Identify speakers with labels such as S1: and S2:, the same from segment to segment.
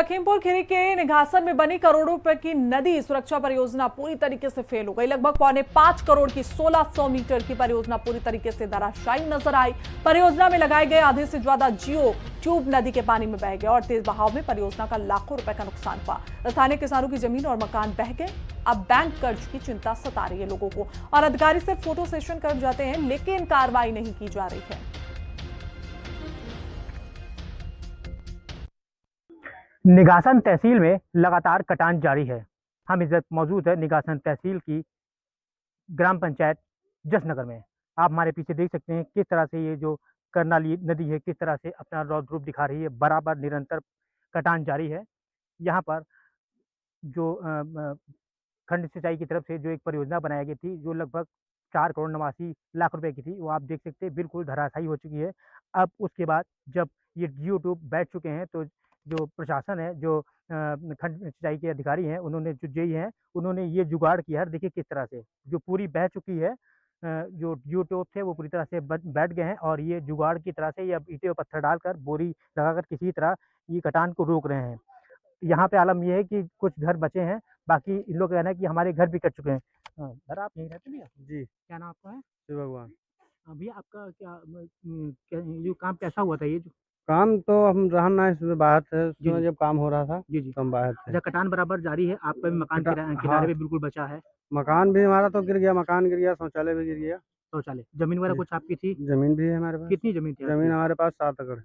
S1: लखीमपुर खीरी के निघासन में बनी करोड़ों रुपए की नदी सुरक्षा परियोजना पूरी तरीके से फेल हो गई। लगभग 5.25 करोड़ की 1600 मीटर की परियोजना पूरी तरीके से धराशायी नजर आई। परियोजना में लगाए गए आधे से ज्यादा जियो ट्यूब नदी के पानी में बह गए और तेज बहाव में परियोजना का लाखों रुपए का नुकसान हुआ। स्थानीय किसानों की जमीन और मकान बह गए। अब बैंक कर्ज की चिंता सता रही है लोगों को और अधिकारी सिर्फ फोटो सेशन कर जाते हैं, लेकिन कार्रवाई नहीं की जा रही है।
S2: निघासन तहसील में लगातार कटान जारी है। हम इस वक्त मौजूद है निघासन तहसील की ग्राम पंचायत जसनगर में। आप हमारे पीछे देख सकते हैं किस तरह से ये जो करनाली नदी है किस तरह से अपना रौद्र रूप दिखा रही है। बराबर निरंतर कटान जारी है। यहाँ पर जो खंड सिंचाई की तरफ से जो एक परियोजना बनाई गई थी जो लगभग 4 करोड़ 89 लाख रुपए की थी, वो आप देख सकते हैं बिल्कुल धराशायी हो चुकी है। अब उसके बाद जब ये जियो ट्यूब बैठ चुके हैं तो जो प्रशासन है, जो खंड सिंचाई के अधिकारी हैं, उन्होंने जो जेई हैं, उन्होंने ये जुगाड़ किया है। देखिए किस तरह से जो पूरी बह चुकी है, जो जियो ट्यूब थे वो पूरी तरह से बैठ गए हैं और ये जुगाड़ की तरह से ये अब ईंटें और पत्थर डालकर बोरी लगाकर किसी तरह ये कटान को रोक रहे हैं। यहाँ पे आलम ये है कि कुछ घर बचे हैं, बाकी इन लोग का कहना है कि हमारे घर भी कट चुके हैं। सर आप यहीं रहते भैया?
S3: जी,
S2: क्या नाम आपका है?
S3: शिव भगवान।
S2: भैया आपका ये काम कैसा हुआ था ये जो?
S3: काम तो हम रहना इसमें बाहर थे,
S2: जी,
S3: उसमें
S2: जी।
S3: जब काम हो रहा था
S2: जी, जी।
S3: तो हम बाहर थे।
S2: अच्छा, कटान बराबर जारी है, आपका भी मकान किनारे
S3: हाँ,
S2: पे बिल्कुल बचा है।
S3: मकान भी हमारा तो गिर गया, मकान गिर गया, शौचालय भी गिर गया।
S2: शौचालय, जमीन वगैरह
S3: जी,
S2: कुछ आपकी थी?
S3: जमीन भी है हमारे पास।
S2: कितनी जमीन थी
S3: जमीन
S2: आपकी?
S3: हमारे पास 7 एकड़,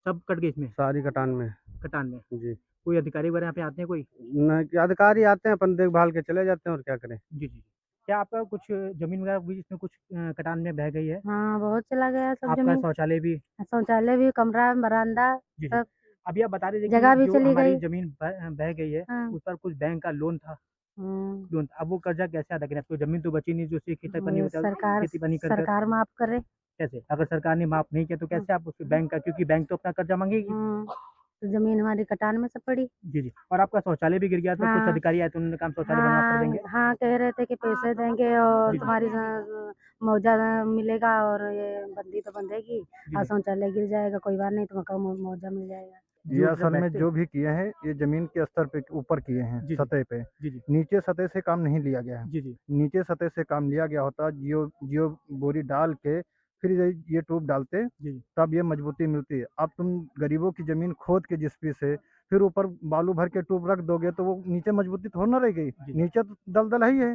S2: सब कट गई इसमें,
S3: सारी कटान में।
S2: कटान में।
S3: जी,
S2: कोई अधिकारी वगैरह यहाँ पे आते हैं कोई?
S3: न अधिकारी आते हैं, अपन देखभाल के चले जाते हैं और क्या करें।
S2: जी, जी। क्या आपका कुछ जमीन वगैरह भी इसमें कुछ कटान में बह गई है?
S4: हाँ, बहुत चला गया सब
S2: आपका
S4: जमीन।
S2: शौचालय भी?
S4: शौचालय भी, कमरा, बरामदा
S2: जी, जी।
S4: सब
S2: अभी आप बता रहे थे कि
S4: जगह भी
S2: जो
S4: चली
S2: हमारी
S4: गई।
S2: जमीन बह गई है,
S4: हाँ,
S2: उस पर कुछ बैंक का लोन था। लोन अब वो कर्जा कैसे अदा करें? अब तो जमीन तो बची नहीं जो उससे खेती बनी
S4: सरकार
S2: खेती बनी कर
S4: सरकार माफ करे।
S2: कैसे? अगर सरकार ने माफ नहीं किया तो कैसे आप उस बैंक का, क्योंकि बैंक तो अपना कर्जा मांगेगी।
S4: तो जमीन हमारी कटान में सब पड़ी।
S2: जी, जी। और आपका शौचालय भी गिर गया तो कुछ
S4: हाँ,
S2: अधिकारी आए तो उन्होंने कहा शौचालय बनवा कर देंगे।
S4: हाँ, कह रहे थे कि पैसे देंगे और
S2: जी, जी।
S4: तुम्हारी मुआवजा मिलेगा और ये बंदी तो बंधेगी
S2: जी,
S4: और
S2: जी।
S4: शौचालय गिर जाएगा, कोई बात नहीं, तुमको मुआवजा मिल जाएगा।
S3: ये असल में जो भी किए हैं ये जमीन के स्तर पे ऊपर किए हैं,
S2: जी, जी।
S3: सतह पे।
S2: जी, जी।
S3: नीचे सतह से काम नहीं लिया गया है।
S2: जी, जी।
S3: नीचे सतह से काम लिया गया होता, जियो जियो बोरी डाल के फिर ये ट्यूब डालते,
S2: जी, जी।
S3: तब ये मजबूती मिलती है। अब तुम गरीबों की जमीन खोद के जिसपी से फिर ऊपर बालू भर के ट्यूब रख दोगे तो वो नीचे मजबूती थोड़ी ना रह गई।
S2: जी।
S3: नीचे तो दलदल ही है,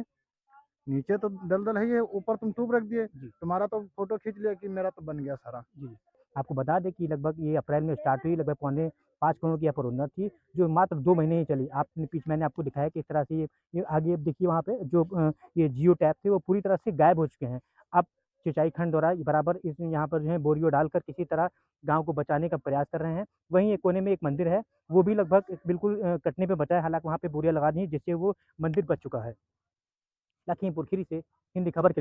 S3: नीचे तो दलदल ही है, ऊपर तुम ट्यूब रख दिए।
S2: जी।
S3: तुम्हारा तो फोटो खींच लिया कि मेरा तो बन गया सारा।
S2: जी, जी। आपको बता दें कि लगभग ये अप्रैल में स्टार्ट हुई, लगभग 5.25 करोड़ की यह परियोजना थी जो मात्र 2 महीने ही चली। आपने पीछे मैंने आपको दिखाया कि इस तरह से ये आगे अब देखिए वहाँ पे जो ये जियो टैप थे वो पूरी तरह से गायब हो चुके हैं। अब सिंचाई खंड द्वारा बराबर इस यहाँ पर जो है बोरियो डालकर किसी तरह गाँव को बचाने का प्रयास कर रहे हैं। वहीं एक कोने में एक मंदिर है, वो भी लगभग बिल्कुल कटने पे बचा है। हालाँकि वहाँ पे बोरियाँ लगा दी हैं जिससे वो मंदिर बच चुका है। लखीमपुर खीरी से हिंदी खबर के